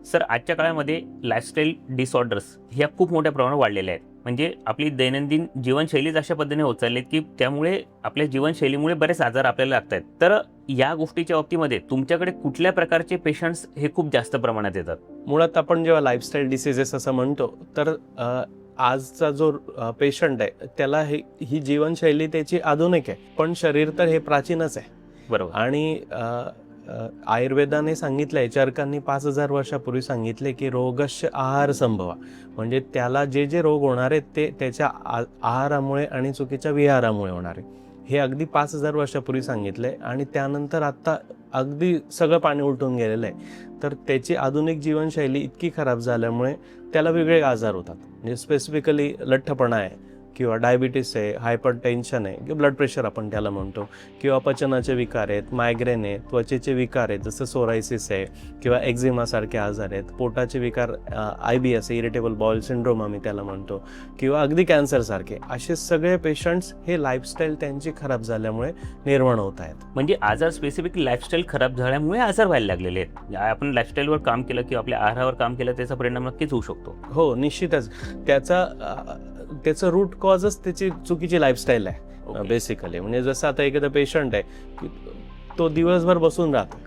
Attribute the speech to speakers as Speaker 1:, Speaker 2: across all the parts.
Speaker 1: Sir, आजच्या काळामध्ये lifestyle disorders ह्या खूप मोठ्या प्रमाणात वाढलेल्या आहेत. म्हणजे आपली दैनंदिन जीवनशैलीच अशा पद्धतीने होत चालली की त्यामुळे आपल्या जीवनशैलीमुळे बरेच आजार आपल्याला लागत आहेत. तर या गोष्टीच्या बाबतीमध्ये तुमच्याकडे कुठल्या प्रकारचे पेशंट्स हे खूप जास्त प्रमाणात येतात?
Speaker 2: मुळात आपण जेव्हा लाईफस्टाईल डिसीजेस असं म्हणतो तर आजचा जो पेशंट आहे त्याला ही जीवनशैली त्याची आधुनिक आहे, पण शरीर तर हे प्राचीनच आहे.
Speaker 1: बरोबर.
Speaker 2: आणि आयुर्वेदाने सांगितलंय, चरकांनी 5000 वर्षापूर्वी सांगितले की रोगस्य आहार संभवा, म्हणजे त्याला जे जे रोग होणार आहेत ते त्याच्या आहारामुळे आणि चुकीच्या विहारामुळे होणार आहे. हे अगदी 5000 वर्षापूर्वी सांगितलंय आणि त्यानंतर आता अगदी सगळं पाणी उलटून गेलेलं आहे. तर त्याची आधुनिक जीवनशैली इतकी खराब झाल्यामुळे त्याला वेगळे आजार होतात. म्हणजे स्पेसिफिकली लठ्ठपणा आहे किंवा डायबिटीस आहे, हायपर टेन्शन आहे किंवा ब्लड प्रेशर आपण त्याला म्हणतो, किंवा पचनाचे विकार आहेत, मायग्रेन आहे, त्वचेचे विकार आहेत जसं सोरायसिस आहे किंवा एक्झिमासारखे आजार आहेत, पोटाचे विकार IBS इरिटेबल बाउल सिंड्रोम आम्ही त्याला म्हणतो, किंवा अगदी कॅन्सरसारखे. असे सगळे पेशंट्स हे लाईफस्टाईल त्यांची खराब झाल्यामुळे निर्माण होत आहेत.
Speaker 1: म्हणजे आजार स्पेसिफिक लाईफस्टाईल खराब झाल्यामुळे आजार व्हायला लागलेले आहेत. आपण लाईफस्टाईलवर काम केलं किंवा आपल्या आहारावर काम केलं त्याचा परिणाम नक्कीच होऊ शकतो.
Speaker 2: हो, निश्चितच. त्याचं रूट कॉजच त्याची चुकीची लाईफस्टाईल आहे बेसिकली. म्हणजे जसं आता एखादा पेशंट आहे की तो दिवसभर बसून राहतो,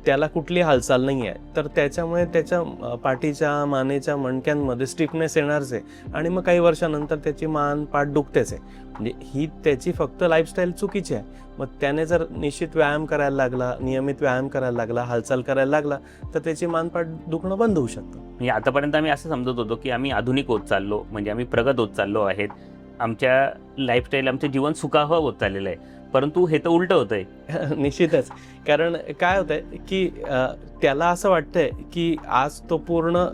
Speaker 2: त्याला कुठली हालचाल नाही आहे, तर त्याच्यामुळे त्याच्या पाठीच्या मानेच्या मणक्यांमध्ये स्टिफनेस येणारच आहे आणि मग काही वर्षानंतर त्याची मान पाठ दुखतेच आहे. म्हणजे ही त्याची फक्त लाईफस्टाईल चुकीची आहे. मग त्याने जर निश्चित व्यायाम करायला लागला, नियमित व्यायाम करायला लागला, हालचाल करायला लागला, तर त्याची मानपाठ दुखणं बंद होऊ शकतं.
Speaker 1: म्हणजे आतापर्यंत आम्ही असं समजत होतो की आम्ही आधुनिक होत चाललो, म्हणजे आम्ही प्रगत होत चाललो आहेत, आमच्या लाईफस्टाईल आमचं जीवन सुखावह होत चाललेलं आहे, परंतु हे तर उलटं होतंय.
Speaker 2: निश्चितच. कारण काय होतंय की त्याला असं वाटतंय की आज तो पूर्ण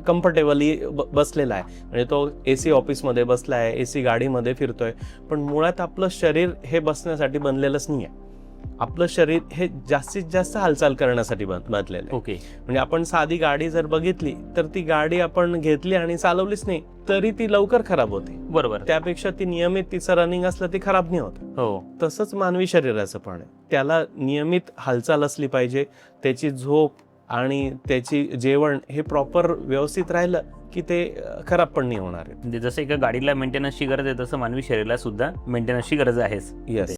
Speaker 2: कम्फर्टेबली बसलेला आहे, म्हणजे तो AC ऑफिसमध्ये बसला आहे, AC गाडीमध्ये फिरतोय, पण मुळात आपलं शरीर हे बसण्यासाठी बनलेलंच नाही आहे. आपलं शरीर हे जास्तीत जास्त हालचाल करण्यासाठी बनलेलं आहे.
Speaker 1: ओके.
Speaker 2: म्हणजे आपण साधी गाडी जर बघितली तर ती गाडी आपण घेतली आणि चालवलीच नाही तरी ती लवकर खराब होते.
Speaker 1: बरोबर.
Speaker 2: त्यापेक्षा ती नियमित तिचं रनिंग असलं ती खराब नाही होत.
Speaker 1: हो.
Speaker 2: तसंच मानवी शरीराचं पण आहे. त्याला नियमित हालचाल असली पाहिजे, त्याची झोप आणि त्याची जेवण हे प्रॉपर व्यवस्थित राहिलं की ते खराब पण नाही होणार आहे.
Speaker 1: म्हणजे जसं एका गाडीला मेंटेनन्सची गरज आहे तसं मानवी शरीराला सुद्धा मेंटेनन्सची गरज आहेच.
Speaker 2: येस.